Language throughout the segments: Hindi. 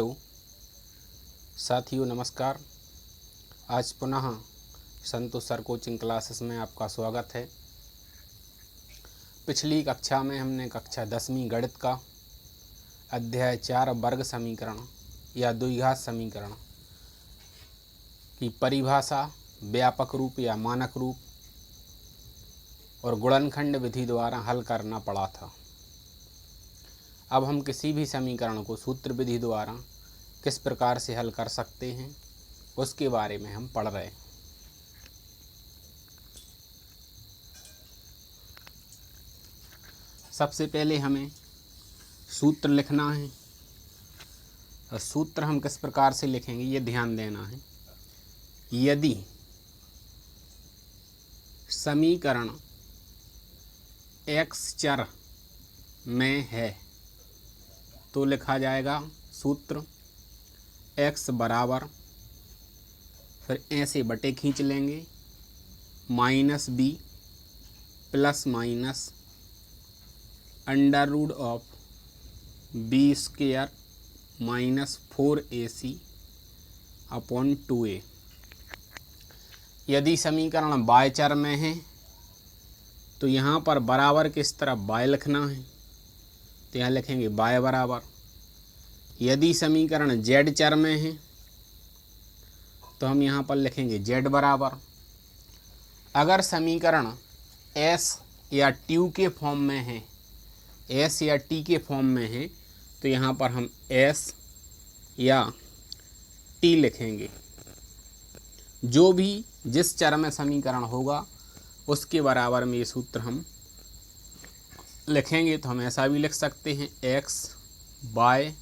हेलो साथियों, नमस्कार। आज पुनः संतोष सर कोचिंग क्लासेस में आपका स्वागत है। पिछली कक्षा में हमने कक्षा 10वीं गणित का अध्याय 4 वर्ग समीकरण या द्विघात समीकरण की परिभाषा, व्यापक रूप या मानक रूप और गुणनखंड विधि द्वारा हल करना पड़ा था। अब हम किसी भी समीकरण को सूत्र विधि द्वारा किस प्रकार से हल कर सकते हैं उसके बारे में हम पढ़ रहे हैं। सबसे पहले हमें सूत्र लिखना है। और सूत्र हम किस प्रकार से लिखेंगे ये ध्यान देना है। यदि समीकरण x चर में है तो लिखा जाएगा सूत्र x बराबर, फिर ऐसे बटे खींच लेंगे, -b plus minus under root of b square minus 4ac upon 2a। यदि समीकरण y चर में है तो यहाँ पर बराबर किस तरफ y लिखना है, तो यहाँ लिखेंगे y बराबर। यदि समीकरण z चर में है तो हम यहाँ पर लिखेंगे z बराबर। अगर समीकरण s या t के फॉर्म में है, s या t के फॉर्म में है तो यहाँ पर हम s या t लिखेंगे। जो भी जिस चर में समीकरण होगा उसके बराबर में ये सूत्र हम लिखेंगे। तो हम ऐसा भी लिख सकते हैं x बाय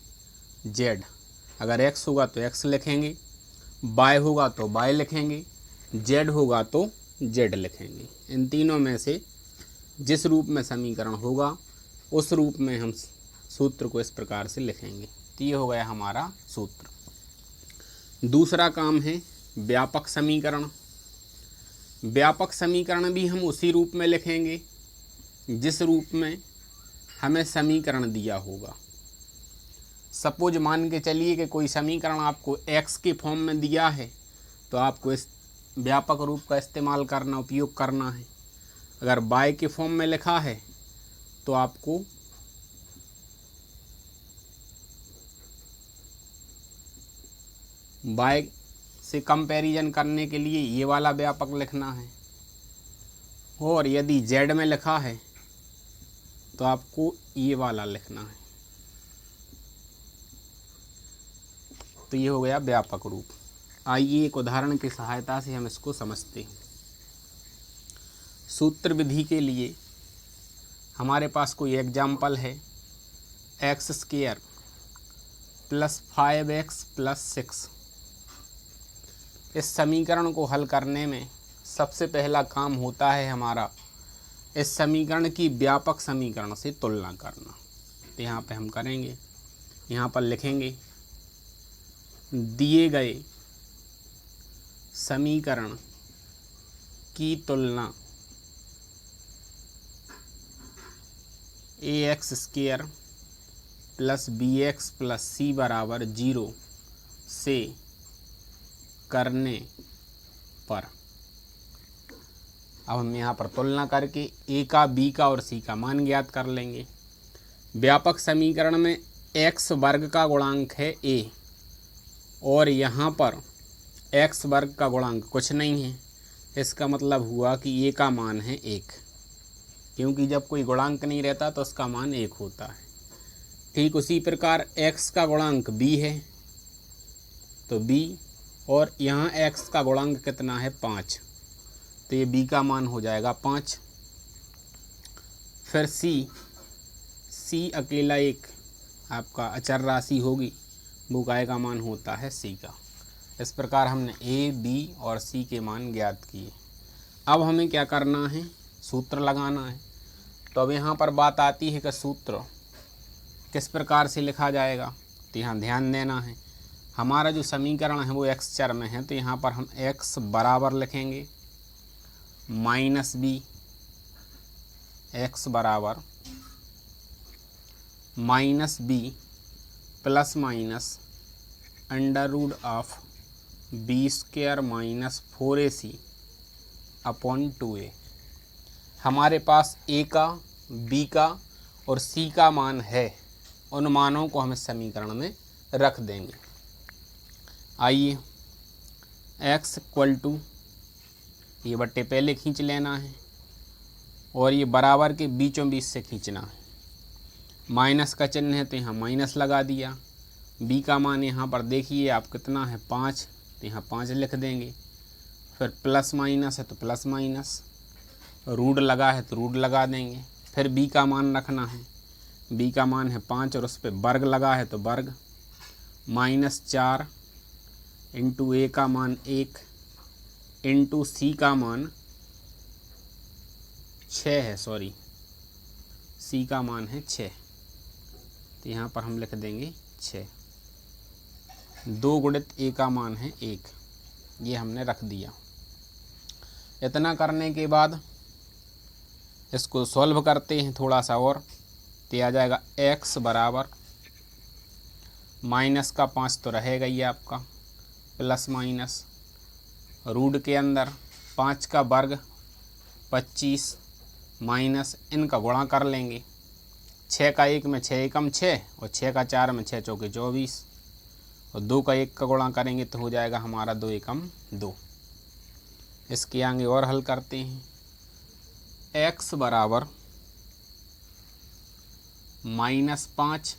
z। अगर x होगा तो x लिखेंगे, y होगा तो y लिखेंगे, z होगा तो z लिखेंगे। इन तीनों में से जिस रूप में समीकरण होगा उस रूप में हम सूत्र को इस प्रकार से लिखेंगे। तो ये हो गया हमारा सूत्र। दूसरा काम है व्यापक समीकरण। व्यापक समीकरण भी हम उसी रूप में लिखेंगे जिस रूप में हमें समीकरण दिया होगा। सपोज मान के चलिए कि कोई समीकरण आपको x के फॉर्म में दिया है तो आपको इस व्यापक रूप का इस्तेमाल करना, उपयोग करना है। अगर y के फॉर्म में लिखा है तो आपको y से कंपैरिजन करने के लिए ये वाला व्यापक लिखना है, और यदि z में लिखा है तो आपको ये वाला लिखना है। तो ये हो गया व्यापक रूप। आइए एक उदाहरण की सहायता से हम इसको समझते हैं। सूत्र विधि के लिए हमारे पास कोई एग्जाम्पल है x square plus 5x plus 6। इस समीकरण को हल करने में सबसे पहला काम होता है हमारा इस समीकरण की व्यापक समीकरण से तुलना करना। तो यहाँ पे हम करेंगे, यहाँ पर लिखेंगे दिए गए समीकरण की तुलना ax square plus bx plus c बराबर 0 से करने पर। अब हम यहाँ पर तुलना करके a का, b का और c का मान ज्ञात कर लेंगे। व्यापक समीकरण में x वर्ग का गुणांक है a और यहाँ पर x वर्ग का गुणांक कुछ नहीं है। इसका मतलब हुआ कि a का मान है 1, क्योंकि जब कोई गुणांक नहीं रहता तो उसका मान 1 होता है। ठीक उसी प्रकार x का गुणांक b है तो b, और यहाँ x का गुणांक कितना है 5, तो ये b का मान हो जाएगा 5। फिर c अकेला एक आपका अचर राशि होगी, वो काय का मान होता है c का। इस प्रकार हमने a, b और c के मान ज्ञात किए। अब हमें क्या करना है, सूत्र लगाना है। तो अब यहाँ पर बात आती है कि सूत्र किस प्रकार से लिखा जाएगा। तो यहाँ ध्यान देना है, हमारा जो समीकरण है वो x चर में है तो यहाँ पर हम x बराबर लिखेंगे -b, x बराबर -b plus minus under root of B square minus 4ac upon 2a। हमारे पास a का, b का और c का मान है, उन मानों को हम इस समीकरण में रख देंगे। आइए x इक्वल टू, ये बट्टे पहले खींच लेना है और ये बराबर के बीचों बीच से खींचना है। माइनस का चिन्ह है तो यहाँ माइनस लगा दिया। b का मान यहाँ पर देखिए आप कितना है 5, तो यहाँ 5 लिख देंगे। फिर प्लस माइनस है तो प्लस माइनस, रूट लगा है तो रूट लगा देंगे। फिर b का मान रखना है, b का मान है 5 और उस पर वर्ग लगा है तो वर्ग, -4 इंटू a का मान 1 इंटू c का मान 6 है, सॉरी c का मान है 6, तो यहाँ पर हम लिख देंगे 6। 2 गुणित a का मान है 1, ये हमने रख दिया। इतना करने के बाद इसको सॉल्व करते हैं थोड़ा सा और, तो आ जाएगा x बराबर माइनस का 5 तो रहेगा ही आपका, प्लस माइनस रूट के अंदर 5 का वर्ग 25 माइनस इनका गुणा कर लेंगे। 6 का 1 में 6 एकम 6 और 6 का 4 में 6 चौके 24 और 2 का 1 का गुणा करेंगे तो हो जाएगा हमारा 2 एकम 2। इसके आगे और हल करते हैं। x बराबर -5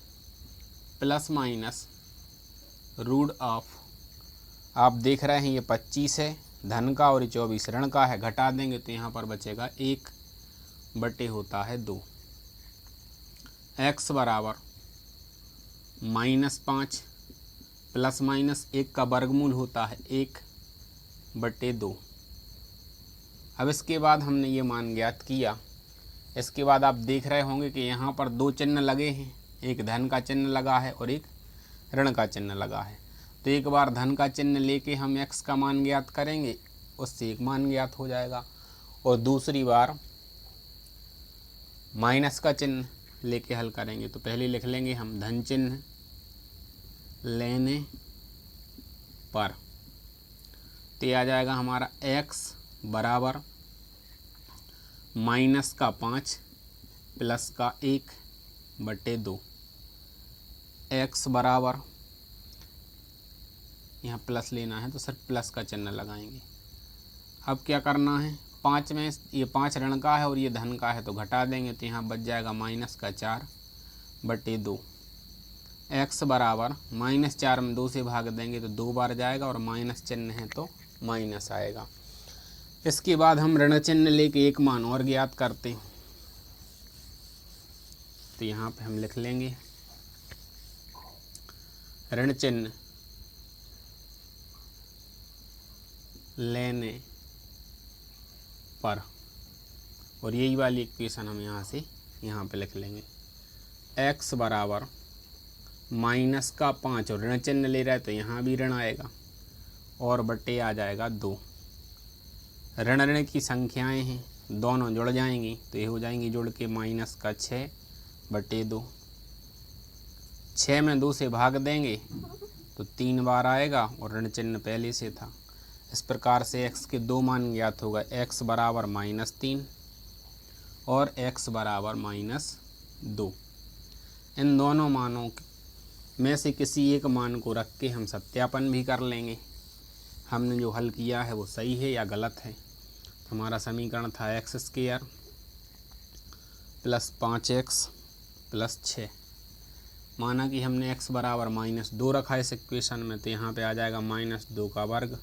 प्लस माइनस रूट ऑफ, आप देख रहे हैं ये 25 है धन का और ये 24 ऋण का है, घटा देंगे तो यहाँ पर बचेगा 1 बटे होता है 2। x बराबर -5 प्लस माइनस 1 का वर्गमूल होता है 1 बटे 2। अब इसके बाद हमने ये मान ज्ञात किया। इसके बाद आप देख रहे होंगे कि यहाँ पर 2 चिन्ह लगे हैं, एक धन का चिन्ह लगा है और एक ऋण का चिन्ह लगा है। तो एक बार धन का चिन्ह लेके हम x का मान ज्ञात करेंगे, उससे एक मान ज्ञात हो जाएगा, और दूसरी बार माइनस का चिन्ह लेके हल करेंगे। तो पहले लिख लेंगे हम धन चिन्ह लेने पर, तो आ जाएगा हमारा x बराबर माइनस का 5 प्लस का 1 बटे 2। x बराबर, यहाँ प्लस लेना है तो सिर्फ प्लस का चिन्ह लगाएंगे। अब क्या करना है, 5 में ये 5 ऋण का है और ये धन का है तो घटा देंगे, तो यहाँ बच जाएगा माइनस का 4 बटे 2। x बराबर -4 में 2 से भाग देंगे तो 2 बार जाएगा और माइनस चिन्ह है तो माइनस आएगा। इसके बाद हम ऋण चिन्ह लेके एक मान और ज्ञात करते हैं। तो यहाँ पे हम लिख लेंगे ऋण चिन्ह लेने पर, और यही वाली इक्वेशन हम यहाँ से यहाँ पे लिख लेंगे। x बराबर माइनस का 5 और ऋण चिन्ह ले रहा है तो यहाँ भी ऋण आएगा और बटे आ जाएगा 2। ऋण ऋण की संख्याएं हैं, दोनों जुड़ जाएंगी तो ये हो जाएंगी जुड़ के माइनस का 6 बटे 2। 6 में 2 से भाग देंगे तो 3 बार आएगा और ऋण चिन्ह पहले से था। इस प्रकार से x के 2 मान ज्ञात होगा, x बराबर -3 और x बराबर -2। इन दोनों मानों में से किसी एक मान को रख के हम सत्यापन भी कर लेंगे हमने जो हल किया है वो सही है या गलत है। तो हमारा समीकरण था x² प्लस 5x प्लस 6। माना कि हमने x बराबर -2 रखा है इस इक्वेशन में, तो यहाँ पे आ जाएगा -2 का वर्ग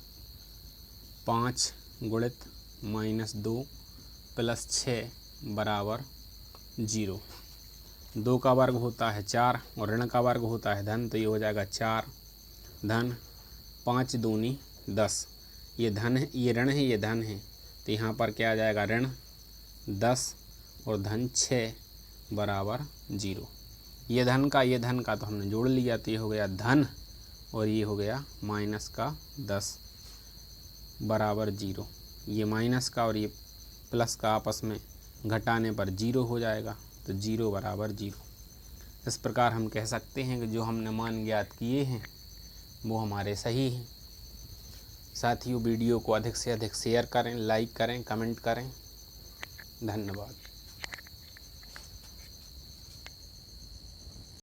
5 गुणित -2 प्लस 6 बराबर 0। 2 का वर्ग होता है 4 और ऋण का वर्ग होता है धन, तो ये हो जाएगा 4 धन 5 दूनी 10। ये धन है, ये ऋण है, ये धन है, तो यहाँ पर क्या आ जाएगा ऋण 10 और धन 6 बराबर 0। ये धन का तो हमने जोड़ लिया, तो ये हो गया धन और ये हो गया माइनस का 10 बराबर 0। ये माइनस का और ये प्लस का आपस में घटाने पर 0 हो जाएगा, तो 0 बराबर 0। इस प्रकार हम कह सकते हैं कि जो हमने मान ज्ञात किए हैं वो हमारे सही हैं। साथियों वीडियो को अधिक से अधिक शेयर करें, लाइक करें, कमेंट करें। धन्यवाद।